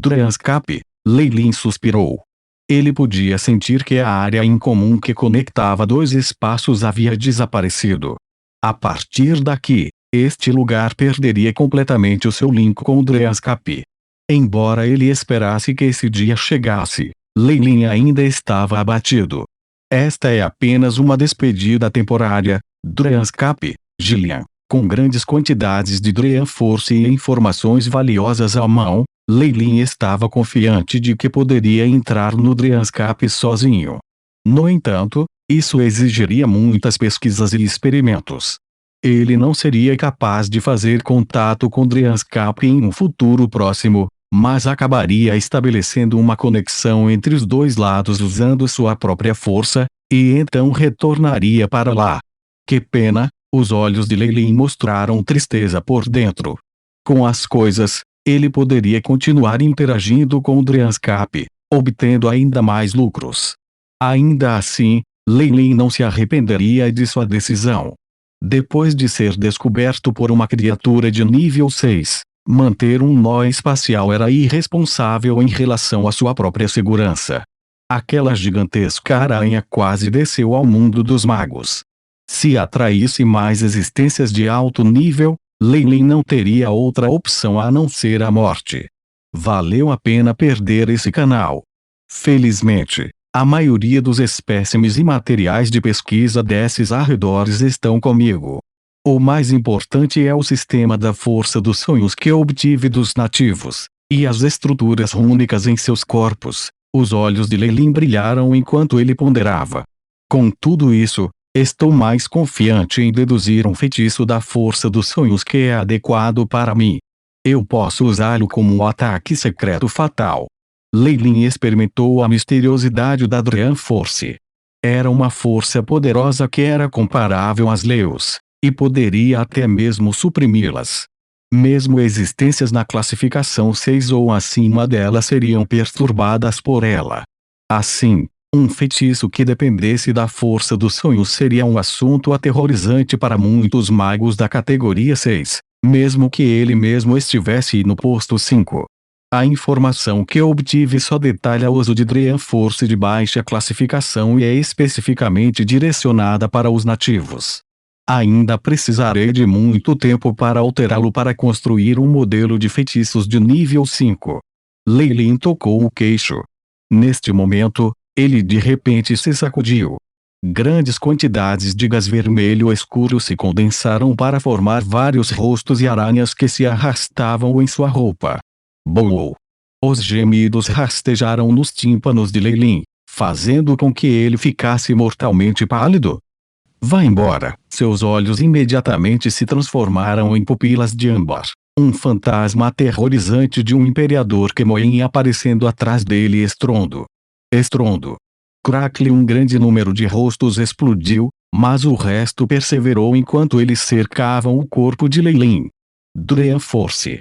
Dreanscape, Leilin suspirou. Ele podia sentir que a área em comum que conectava dois espaços havia desaparecido. A partir daqui, este lugar perderia completamente o seu link com o Dreanscape. Embora ele esperasse que esse dia chegasse, Leilin ainda estava abatido. Esta é apenas uma despedida temporária, Dreanscape, Gillian. Com grandes quantidades de Dream Force e informações valiosas à mão, Leilin estava confiante de que poderia entrar no Dreanscape sozinho. No entanto, isso exigiria muitas pesquisas e experimentos. Ele não seria capaz de fazer contato com Dreanscape em um futuro próximo, mas acabaria estabelecendo uma conexão entre os dois lados usando sua própria força, e então retornaria para lá. Que pena, os olhos de Leilin mostraram tristeza por dentro. Com as coisas, ele poderia continuar interagindo com o Dreanscape, obtendo ainda mais lucros. Ainda assim, Leilin não se arrependeria de sua decisão. Depois de ser descoberto por uma criatura de nível 6, manter um nó espacial era irresponsável em relação à sua própria segurança. Aquela gigantesca aranha quase desceu ao mundo dos magos. Se atraísse mais existências de alto nível, Leilin não teria outra opção a não ser a morte. Valeu a pena perder esse canal. Felizmente, a maioria dos espécimes e materiais de pesquisa desses arredores estão comigo. O mais importante é o sistema da força dos sonhos que obtive dos nativos, e as estruturas rúnicas em seus corpos. Os olhos de Leilin brilharam enquanto ele ponderava. Com tudo isso, estou mais confiante em deduzir um feitiço da força dos sonhos que é adequado para mim. Eu posso usá-lo como um ataque secreto fatal. Leilin experimentou a misteriosidade da Dream Force. Era uma força poderosa que era comparável às Leus, e poderia até mesmo suprimi-las. Mesmo existências na classificação 6 ou acima dela seriam perturbadas por ela. Assim, um feitiço que dependesse da força dos sonhos seria um assunto aterrorizante para muitos magos da categoria 6, mesmo que ele mesmo estivesse no posto 5. A informação que obtive só detalha o uso de Dream Force de baixa classificação e é especificamente direcionada para os nativos. Ainda precisarei de muito tempo para alterá-lo para construir um modelo de feitiços de nível 5. Leilin tocou o queixo. Neste momento, ele de repente se sacudiu. Grandes quantidades de gás vermelho escuro se condensaram para formar vários rostos e aranhas que se arrastavam em sua roupa. Boou! Os gemidos rastejaram nos tímpanos de Leilin, fazendo com que ele ficasse mortalmente pálido. Vá embora! Seus olhos imediatamente se transformaram em pupilas de âmbar. Um fantasma aterrorizante de um imperador que moía aparecendo atrás dele. Estrondo. Estrondo. Crackle. Um grande número de rostos explodiu, mas o resto perseverou enquanto eles cercavam o corpo de Leilin. Dream Force.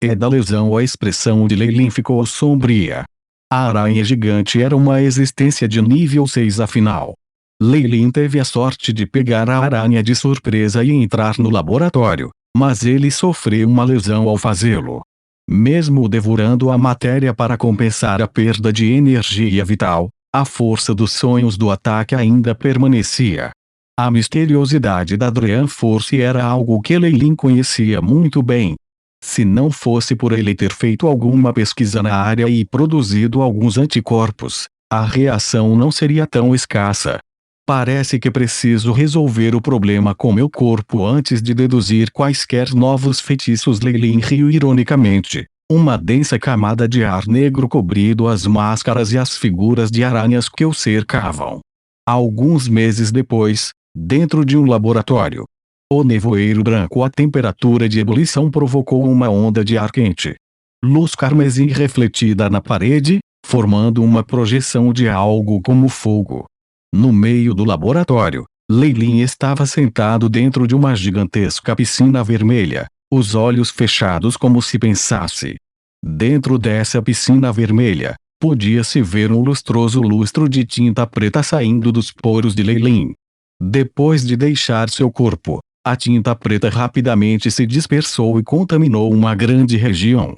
E da lesão a expressão de Leilin ficou sombria. A aranha gigante era uma existência de nível 6 afinal. Leilin teve a sorte de pegar a aranha de surpresa e entrar no laboratório, mas ele sofreu uma lesão ao fazê-lo. Mesmo devorando a matéria para compensar a perda de energia vital, a força dos sonhos do ataque ainda permanecia. A misteriosidade da Dream Force era algo que Leilin conhecia muito bem. Se não fosse por ele ter feito alguma pesquisa na área e produzido alguns anticorpos, a reação não seria tão escassa. Parece que preciso resolver o problema com meu corpo antes de deduzir quaisquer novos feitiços. Leilin riu ironicamente. Uma densa camada de ar negro cobriu as máscaras e as figuras de aranhas que o cercavam. Alguns meses depois, dentro de um laboratório, o nevoeiro branco a temperatura de ebulição provocou uma onda de ar quente. Luz carmesim refletida na parede, formando uma projeção de algo como fogo. No meio do laboratório, Leilin estava sentado dentro de uma gigantesca piscina vermelha, os olhos fechados como se pensasse. Dentro dessa piscina vermelha, podia-se ver um lustroso lustro de tinta preta saindo dos poros de Leilin. Depois de deixar seu corpo, a tinta preta rapidamente se dispersou e contaminou uma grande região.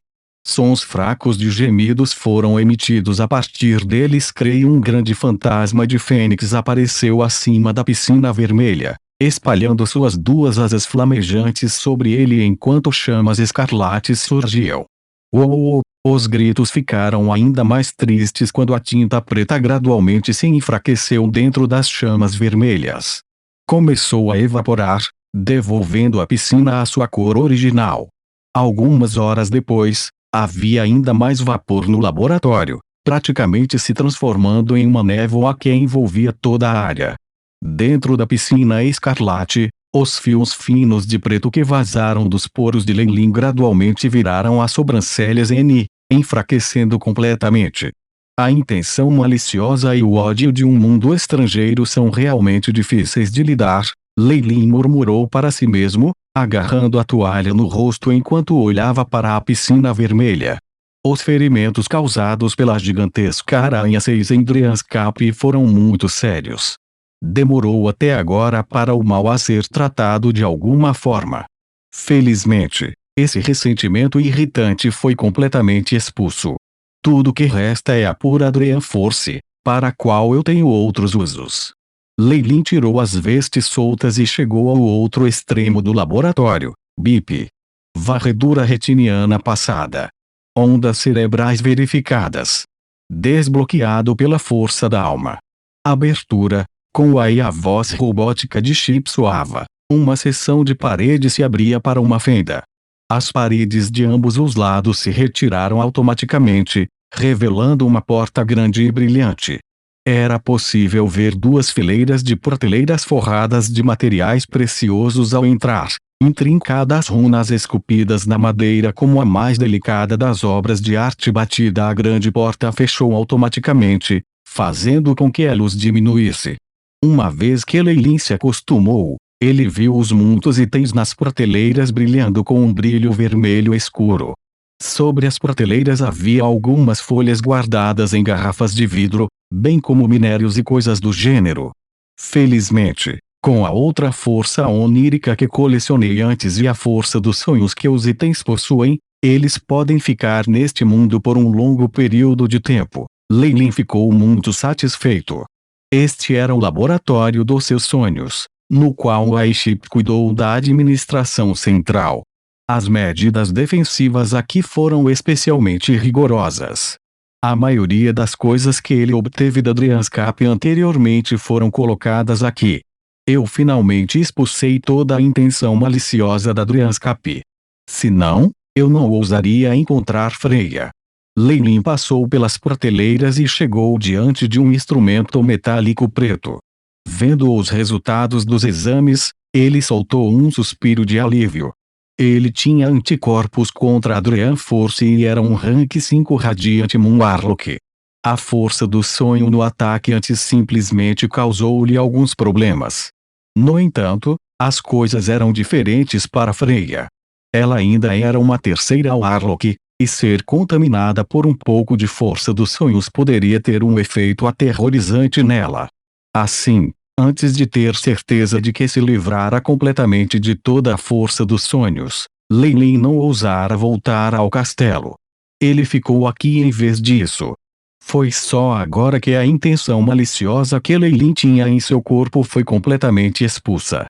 Sons fracos de gemidos foram emitidos a partir deles. Creio um grande fantasma de fênix apareceu acima da piscina vermelha, espalhando suas duas asas flamejantes sobre ele enquanto chamas escarlates surgiam. Uou! Os gritos ficaram ainda mais tristes quando a tinta preta gradualmente se enfraqueceu dentro das chamas vermelhas. Começou a evaporar, devolvendo a piscina à sua cor original. Algumas horas depois, havia ainda mais vapor no laboratório, praticamente se transformando em uma névoa que envolvia toda a área. Dentro da piscina escarlate, os fios finos de preto que vazaram dos poros de Lei-Lin gradualmente viraram as sobrancelhas N, enfraquecendo completamente. A intenção maliciosa e o ódio de um mundo estrangeiro são realmente difíceis de lidar, Lei-Lin murmurou para si mesmo, agarrando a toalha no rosto enquanto olhava para a piscina vermelha. Os ferimentos causados pela gigantesca aranha 6 em Dryanscap foram muito sérios. Demorou até agora para o mal a ser tratado de alguma forma. Felizmente, esse ressentimento irritante foi completamente expulso. Tudo que resta é a pura Dryan Force, para a qual eu tenho outros usos. Lei-Lin tirou as vestes soltas e chegou ao outro extremo do laboratório. BIP. Varredura retiniana passada. Ondas cerebrais verificadas. Desbloqueado pela força da alma. Abertura. Com a voz robótica de Chip soava, uma seção de parede se abria para uma fenda. As paredes de ambos os lados se retiraram automaticamente, revelando uma porta grande e brilhante. Era possível ver duas fileiras de prateleiras forradas de materiais preciosos ao entrar, intrincadas runas esculpidas na madeira como a mais delicada das obras de arte batida. A grande porta fechou automaticamente, fazendo com que a luz diminuísse. Uma vez que Lei-Lin se acostumou, ele viu os muitos itens nas prateleiras brilhando com um brilho vermelho escuro. Sobre as prateleiras havia algumas folhas guardadas em garrafas de vidro, bem como minérios e coisas do gênero. Felizmente, com a outra força onírica que colecionei antes e a força dos sonhos que os itens possuem, eles podem ficar neste mundo por um longo período de tempo. Lei-Lin ficou muito satisfeito. Este era o laboratório dos seus sonhos, no qual a Chip cuidou da administração central. As medidas defensivas aqui foram especialmente rigorosas. A maioria das coisas que ele obteve da Dryanscap anteriormente foram colocadas aqui. Eu finalmente expulsei toda a intenção maliciosa da Dryanscap. Se não, eu não ousaria encontrar Freya. Lei-Lin passou pelas prateleiras e chegou diante de um instrumento metálico preto. Vendo os resultados dos exames, ele soltou um suspiro de alívio. Ele tinha anticorpos contra a Dryan Force e era um Rank 5 Radiant Moon Warlock. A força do sonho no ataque antes simplesmente causou-lhe alguns problemas. No entanto, as coisas eram diferentes para Freya. Ela ainda era uma terceira Warlock, e ser contaminada por um pouco de força dos sonhos poderia ter um efeito aterrorizante nela. Assim, antes de ter certeza de que se livrara completamente de toda a força dos sonhos, Lei-Lin não ousara voltar ao castelo. Ele ficou aqui em vez disso. Foi só agora que a intenção maliciosa que Lei-Lin tinha em seu corpo foi completamente expulsa.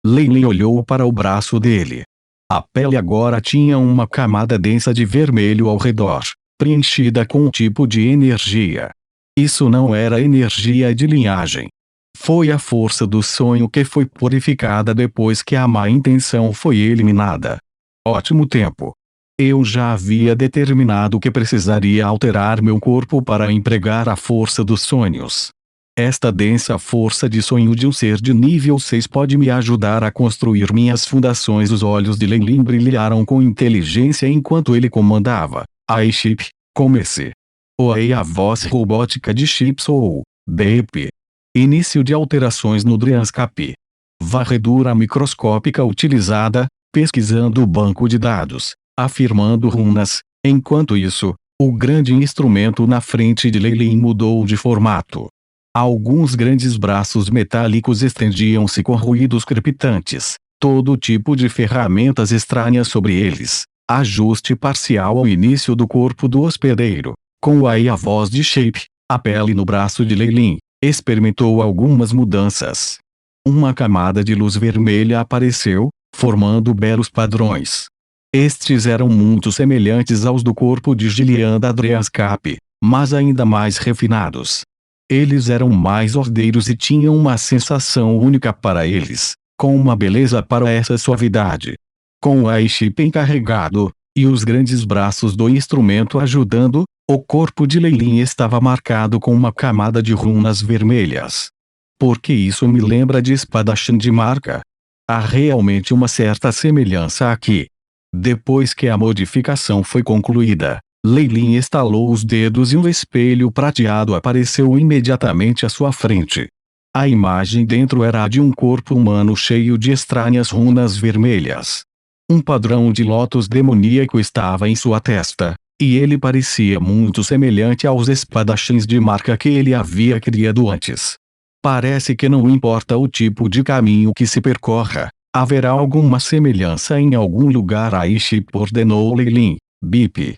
Lei-Lin olhou para o braço dele. A pele agora tinha uma camada densa de vermelho ao redor, preenchida com um tipo de energia. Isso não era energia de linhagem. Foi a força do sonho que foi purificada depois que a má intenção foi eliminada. Ótimo tempo. Eu já havia determinado que precisaria alterar meu corpo para empregar a força dos sonhos. Esta densa força de sonho de um ser de nível 6 pode me ajudar a construir minhas fundações. Os olhos de Lei-Lin brilharam com inteligência enquanto ele comandava. Ai Chip, comece. Ouei a voz robótica de Chip soou. BP. Início de alterações no Dryanscap. Varredura microscópica utilizada, pesquisando o banco de dados, afirmando runas. Enquanto isso, o grande instrumento na frente de Lei-Lin mudou de formato. Alguns grandes braços metálicos estendiam-se com ruídos crepitantes, todo tipo de ferramentas estranhas sobre eles. Ajuste parcial ao início do corpo do hospedeiro. Com a voz de Shape, a pele no braço de Leilin experimentou algumas mudanças. Uma camada de luz vermelha apareceu, formando belos padrões. Estes eram muito semelhantes aos do corpo de Gillian da Dreamscape, mas ainda mais refinados. Eles eram mais ordeiros e tinham uma sensação única para eles, com uma beleza para essa suavidade. Com o chip encarregado, e os grandes braços do instrumento ajudando, o corpo de Leilin estava marcado com uma camada de runas vermelhas. Porque isso me lembra de espadachim de marca. Há realmente uma certa semelhança aqui. Depois que a modificação foi concluída, Leilin estalou os dedos e um espelho prateado apareceu imediatamente à sua frente. A imagem dentro era a de um corpo humano cheio de estranhas runas vermelhas. Um padrão de lótus demoníaco estava em sua testa, e ele parecia muito semelhante aos espadachins de marca que ele havia criado antes. Parece que não importa o tipo de caminho que se percorra, haverá alguma semelhança em algum lugar. Aishi ordenou Leilin, bip.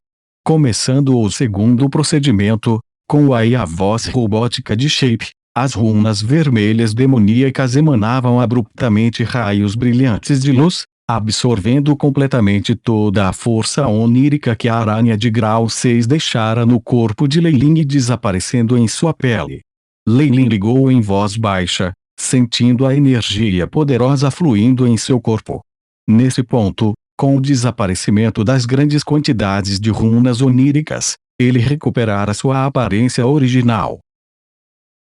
Começando o segundo procedimento, com a voz robótica de Shape, as runas vermelhas demoníacas emanavam abruptamente raios brilhantes de luz, absorvendo completamente toda a força onírica que a aranha de grau 6 deixara no corpo de Leilin e desaparecendo em sua pele. Leilin ligou em voz baixa, sentindo a energia poderosa fluindo em seu corpo. Nesse ponto, com o desaparecimento das grandes quantidades de runas oníricas, ele recuperara sua aparência original.